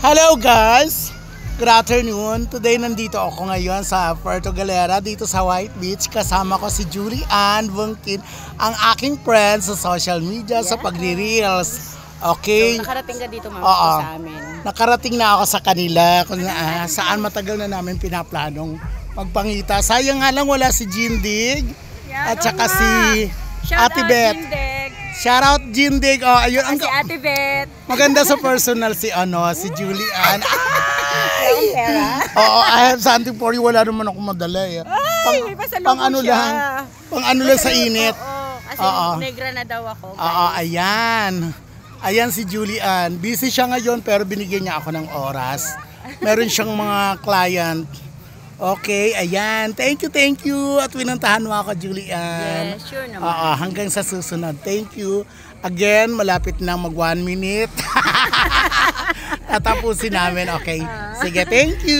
Hello guys! Good afternoon. Today nandito ako ngayon sa Puerto Galera dito sa White Beach. Kasama ko si Julie Ann Bungkin, ang aking friend sa social media, sa pagre-reels. Okay? So, nakarating ka dito sa sa amin. Nakarating na ako sa kanila kung saan matagal na namin pinaplanong magpangita. Sayang nga lang wala si Jindig at saka si Ate Beth. Shout out Jindig. Oh, ayun ang si Ate Beth. maganda sa personal si Julie Ann. Oo, I have something for you. Wala naman ako madala eh. Ay, may pasalubong siya. Pang ano lang sa init. Kasi negra na daw ako. Oo, ayan. Ayan si Julie Ann. Busy siya ngayon pero binigyan niya ako ng oras. Meron siyang mga client. Okay, ayan. Thank you. At winantahan mo ako, Julie Ann. Yes, sure naman. Hanggang sa susunod. Thank you. Again, malapit na mag 1 minute. Tatapusin namin. Okay. Sige, thank you.